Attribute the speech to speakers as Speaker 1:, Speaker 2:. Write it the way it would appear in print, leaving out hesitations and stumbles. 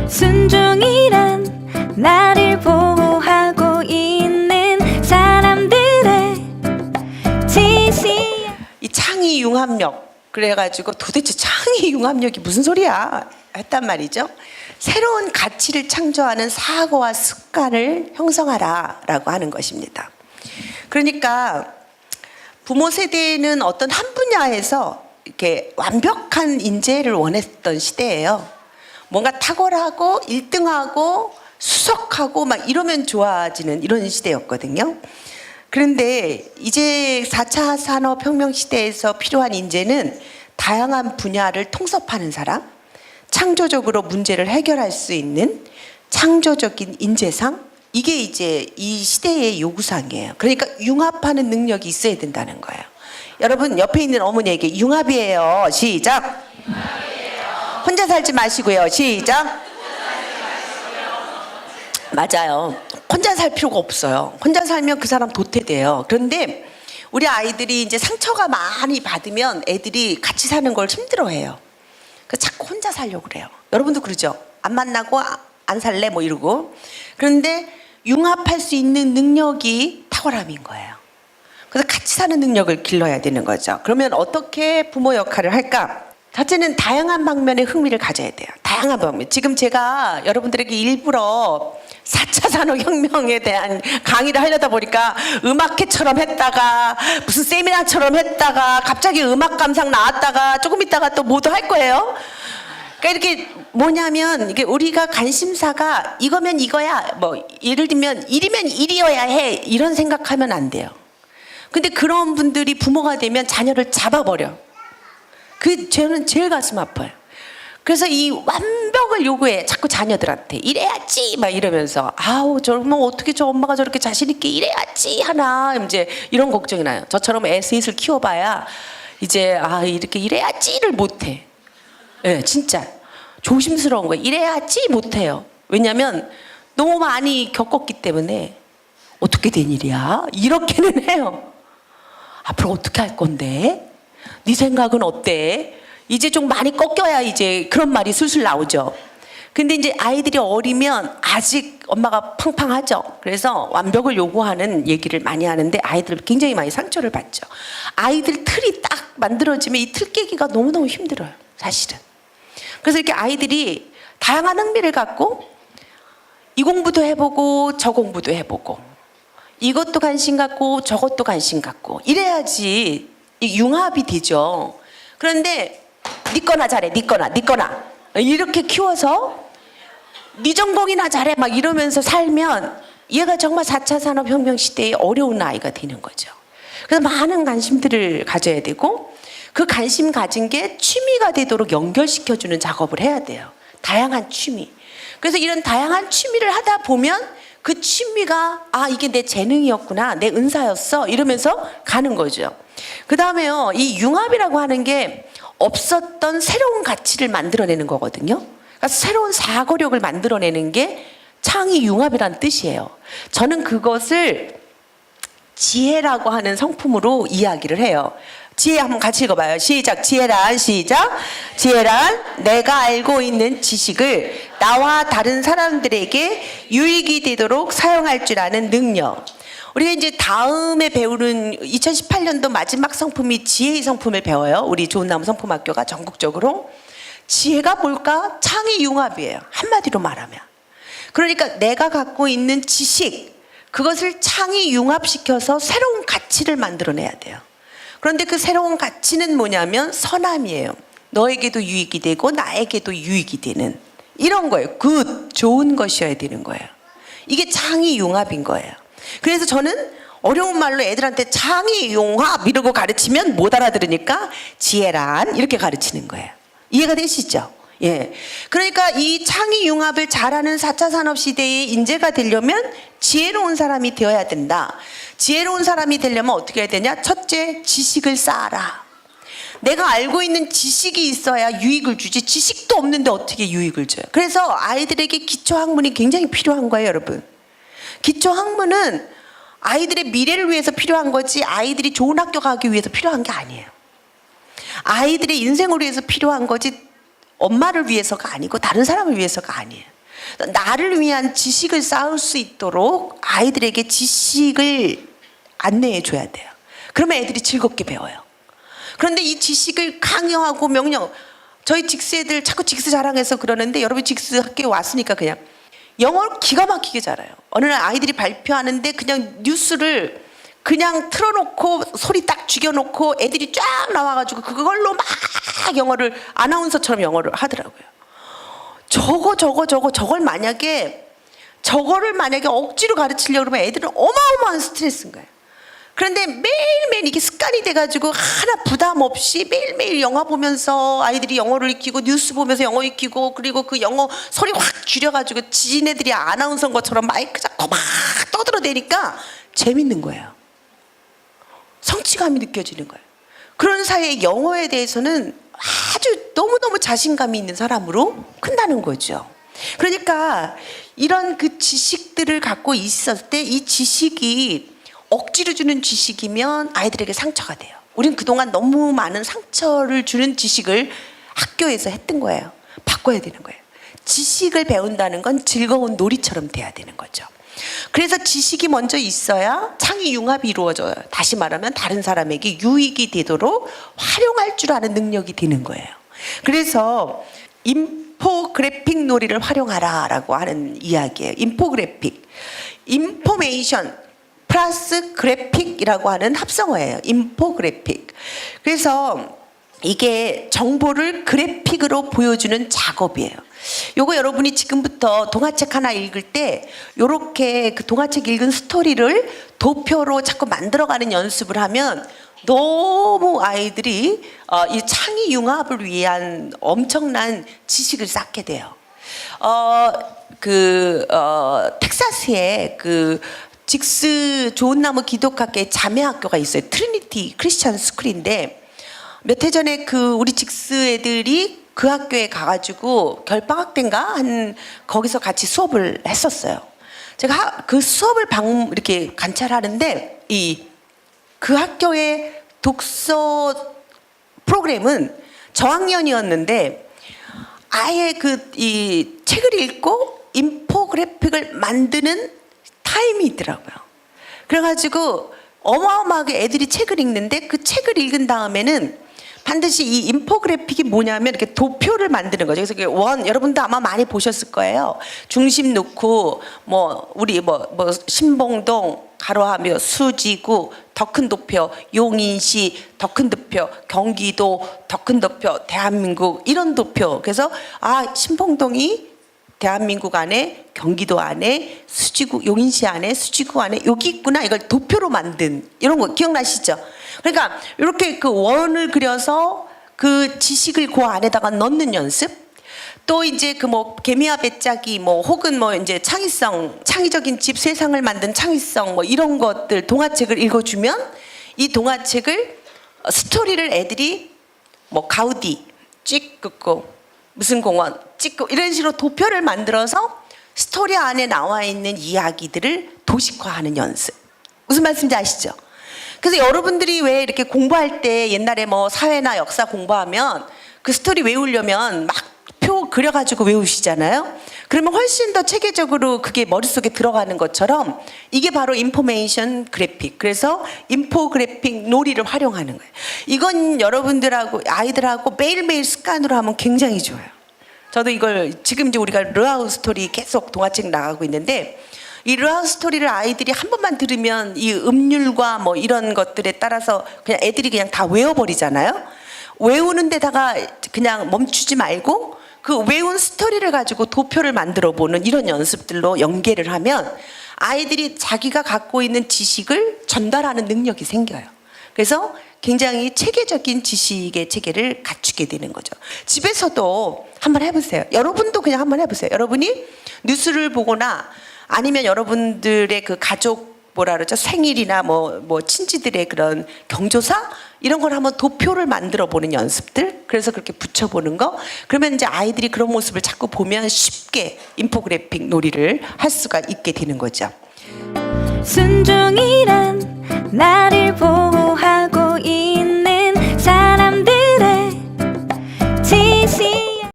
Speaker 1: 순종이란 나를 보호하고 있는 사람들의 지시.
Speaker 2: 이 창의 융합력, 그래가지고 도대체 창의 융합력이 무슨 소리야 했단 말이죠. 새로운 가치를 창조하는 사고와 습관을 형성하라 라고 하는 것입니다. 그러니까 부모 세대는 어떤 한 분야에서 이렇게 완벽한 인재를 원했던 시대예요. 뭔가 탁월하고 1등하고 수석하고 막 이러면 좋아지는 이런 시대였거든요. 그런데 이제 4차 산업혁명 시대에서 필요한 인재는 다양한 분야를 통섭하는 사람, 창조적으로 문제를 해결할 수 있는 창조적인 인재상, 이게 이제 이 시대의 요구사항이에요. 그러니까 융합하는 능력이 있어야 된다는 거예요. 여러분 옆에 있는 어머니에게 융합이에요. 시작. 융합이에요. 혼자 살지 마시고요. 시작. 맞아요. 혼자 살 필요가 없어요. 혼자 살면 그 사람 도태돼요. 그런데 우리 아이들이 이제 상처가 많이 받으면 애들이 같이 사는 걸 힘들어해요. 그래서 자꾸 혼자 살려고 그래요. 여러분도 그러죠? 안 만나고 안 살래 뭐 이러고. 그런데 융합할 수 있는 능력이 탁월함인 거예요. 그래서 같이 사는 능력을 길러야 되는 거죠. 그러면 어떻게 부모 역할을 할까? 첫째는 다양한 방면에 흥미를 가져야 돼요. 다양한 방면. 지금 제가 여러분들에게 일부러 4차 산업혁명에 대한 강의를 하려다 보니까 음악회처럼 했다가 무슨 세미나처럼 했다가 갑자기 음악 감상 나왔다가 조금 있다가 또 뭐도 할 거예요. 그러니까 이렇게 뭐냐면 이게 우리가 관심사가 이거면 이거야, 뭐 예를 들면 일이면 일이어야 해, 이런 생각하면 안 돼요. 근데 그런 분들이 부모가 되면 자녀를 잡아버려. 그 죄는 제일 가슴 아파요. 그래서 이 완벽을 요구해. 자꾸 자녀들한테 이래야지 막 이러면서 아우 저러면 어떻게 저 엄마가 저렇게 자신 있게 이래야지 하나, 이제 이런 걱정이 나요. 저처럼 애 셋을 키워봐야 이제 이렇게 이래야지를 못해. 예, 진짜 조심스러운 거예요. 이래야지 못해요. 왜냐면 너무 많이 겪었기 때문에 어떻게 된 일이야? 이렇게는 해요. 앞으로 어떻게 할 건데? 네 생각은 어때? 이제 좀 많이 꺾여야 이제 그런 말이 술술 나오죠. 근데 이제 아이들이 어리면 아직 엄마가 팡팡하죠. 그래서 완벽을 요구하는 얘기를 많이 하는데 아이들 굉장히 많이 상처를 받죠. 아이들 틀이 딱 만들어지면 이 틀 깨기가 너무너무 힘들어요, 사실은. 그래서 이렇게 아이들이 다양한 흥미를 갖고 이 공부도 해보고 저 공부도 해보고 이것도 관심 갖고 저것도 관심 갖고 이래야지 융합이 되죠. 그런데 네 거나 잘해, 네 거나 이렇게 키워서 네 전공이나 잘해 막 이러면서 살면 얘가 정말 4차 산업혁명 시대에 어려운 아이가 되는 거죠. 그래서 많은 관심들을 가져야 되고 그 관심 가진 게 취미가 되도록 연결시켜주는 작업을 해야 돼요. 다양한 취미. 그래서 이런 다양한 취미를 하다 보면 그 취미가 이게 내 재능이었구나, 내 은사였어 이러면서 가는 거죠. 그 다음에요, 이 융합이라고 하는 게 없었던 새로운 가치를 만들어내는 거거든요. 그러니까 새로운 사고력을 만들어내는 게 창의 융합이라는 뜻이에요. 저는 그것을 지혜라고 하는 성품으로 이야기를 해요. 지혜 한번 같이 읽어봐요. 시작. 지혜란, 시작. 지혜란 내가 알고 있는 지식을 나와 다른 사람들에게 유익이 되도록 사용할 줄 아는 능력. 우리가 이제 다음에 배우는 2018년도 마지막 성품이 지혜의 성품을 배워요. 우리 좋은나무 성품학교가 전국적으로. 지혜가 뭘까? 창의 융합이에요. 한마디로 말하면. 그러니까 내가 갖고 있는 지식, 그것을 창의 융합시켜서 새로운 가치를 만들어내야 돼요. 그런데 그 새로운 가치는 뭐냐면 선함이에요. 너에게도 유익이 되고 나에게도 유익이 되는 이런 거예요. 굿, 좋은 것이어야 되는 거예요. 이게 창의 융합인 거예요. 그래서 저는 어려운 말로 애들한테 창의 융합 이러고 가르치면 못 알아들으니까 지혜란 이렇게 가르치는 거예요. 이해가 되시죠? 예. 그러니까 이 창의 융합을 잘하는 4차 산업시대의 인재가 되려면 지혜로운 사람이 되어야 된다. 지혜로운 사람이 되려면 어떻게 해야 되냐? 첫째, 지식을 쌓아라. 내가 알고 있는 지식이 있어야 유익을 주지, 지식도 없는데 어떻게 유익을 줘요? 그래서 아이들에게 기초학문이 굉장히 필요한 거예요, 여러분. 기초학문은 아이들의 미래를 위해서 필요한 거지 아이들이 좋은 학교 가기 위해서 필요한 게 아니에요. 아이들의 인생을 위해서 필요한 거지 엄마를 위해서가 아니고 다른 사람을 위해서가 아니에요. 나를 위한 지식을 쌓을 수 있도록 아이들에게 지식을 안내해 줘야 돼요. 그러면 애들이 즐겁게 배워요. 그런데 이 지식을 강요하고 명령, 저희 직스 애들 자꾸 직스 자랑해서 그러는데 여러분 직스 학교에 왔으니까 그냥 영어를 기가 막히게 잘해요. 어느 날 아이들이 발표하는데 그냥 뉴스를 그냥 틀어놓고 소리 딱 죽여놓고 애들이 쫙 나와가지고 그걸로 막 영어를 아나운서처럼 영어를 하더라고요. 저걸 저거를 만약에 억지로 가르치려고 그러면 애들은 어마어마한 스트레스인 거예요. 그런데 매일매일 이게 습관이 돼가지고 하나 부담 없이 매일매일 영화 보면서 아이들이 영어를 익히고 뉴스 보면서 영어 익히고 그리고 그 영어 소리 확 줄여가지고 지네들이 아나운서인 것처럼 마이크 잡고 막 떠들어대니까 재밌는 거예요. 성취감이 느껴지는 거예요. 그런 사이에 영어에 대해서는 아주 너무너무 자신감이 있는 사람으로 큰다는 거죠. 그러니까 이런 그 지식들을 갖고 있었을 때 이 지식이 억지로 주는 지식이면 아이들에게 상처가 돼요. 우린 그동안 너무 많은 상처를 주는 지식을 학교에서 했던 거예요. 바꿔야 되는 거예요. 지식을 배운다는 건 즐거운 놀이처럼 돼야 되는 거죠. 그래서 지식이 먼저 있어야 창의 융합이 이루어져요. 다시 말하면 다른 사람에게 유익이 되도록 활용할 줄 아는 능력이 되는 거예요. 그래서 인포그래픽 놀이를 활용하라라고 하는 이야기예요. 인포그래픽, 인포메이션 플러스 그래픽이라고 하는 합성어예요. 인포그래픽. 그래서 이게 정보를 그래픽으로 보여주는 작업이에요. 요거 여러분이 지금부터 동화책 하나 읽을 때 요렇게 그 동화책 읽은 스토리를 도표로 자꾸 만들어가는 연습을 하면 너무 아이들이 이 창의 융합을 위한 엄청난 지식을 쌓게 돼요. 텍사스에 직스 좋은 나무 기독학교의 자매 학교가 있어요. 트리니티 크리스찬 스쿨인데 몇 해 전에 우리 직스 애들이 그 학교에 가가지고 겨울방학 때인가 거기서 같이 수업을 했었어요. 제가 그 수업을 이렇게 관찰하는데 그 학교의 독서 프로그램은 저학년이었는데 아예 이 책을 읽고 인포그래픽을 만드는 타임이 있더라고요. 그래가지고 어마어마하게 애들이 책을 읽는데 그 책을 읽은 다음에는 반드시 이 인포그래픽이 뭐냐면 이렇게 도표를 만드는 거죠. 그래서 여러분도 아마 많이 보셨을 거예요. 중심 놓고 우리 신봉동 가로하며 수지구 더 큰 도표, 용인시 더 큰 도표, 경기도 더 큰 도표, 대한민국 이런 도표. 그래서 신봉동이 대한민국 안에, 경기도 안에, 용인시 안에, 수지구 안에 여기 있구나. 이걸 도표로 만든 이런 거 기억나시죠? 그러니까 이렇게 그 원을 그려서 그 지식을 그 안에다가 넣는 연습. 또 이제 개미와 배짜기 혹은 이제 창의적인 집 세상을 만든 창의성 이런 것들 동화책을 읽어주면 이 동화책을 스토리를 애들이 가우디 찍고 무슨 공원 찍고 이런 식으로 도표를 만들어서 스토리 안에 나와 있는 이야기들을 도식화하는 연습. 무슨 말씀인지 아시죠? 그래서 여러분들이 왜 이렇게 공부할 때 옛날에 사회나 역사 공부하면 그 스토리 외우려면 막 표 그려가지고 외우시잖아요. 그러면 훨씬 더 체계적으로 그게 머릿속에 들어가는 것처럼 이게 바로 인포메이션 그래픽. 그래서 인포그래픽 놀이를 활용하는 거예요. 이건 여러분들하고 아이들하고 매일매일 습관으로 하면 굉장히 좋아요. 저도 이걸 지금 이제 우리가 르하우 스토리 계속 동화책 나가고 있는데 이 르하우 스토리를 아이들이 한 번만 들으면 이 음률과 이런 것들에 따라서 그냥 애들이 그냥 다 외워버리잖아요. 외우는 데다가 그냥 멈추지 말고 그 외운 스토리를 가지고 도표를 만들어 보는 이런 연습들로 연계를 하면 아이들이 자기가 갖고 있는 지식을 전달하는 능력이 생겨요. 그래서 굉장히 체계적인 지식의 체계를 갖추게 되는 거죠. 집에서도 한번 해보세요. 여러분도 그냥 한번 해보세요. 여러분이 뉴스를 보거나 아니면 여러분들의 그 가족 생일이나 친지들의 그런 경조사 이런 걸 한번 도표를 만들어 보는 연습들. 그래서 그렇게 붙여보는 거. 그러면 이제 아이들이 그런 모습을 자꾸 보면 쉽게 인포그래픽 놀이를 할 수가 있게 되는 거죠.
Speaker 1: 순종이란 나를 보고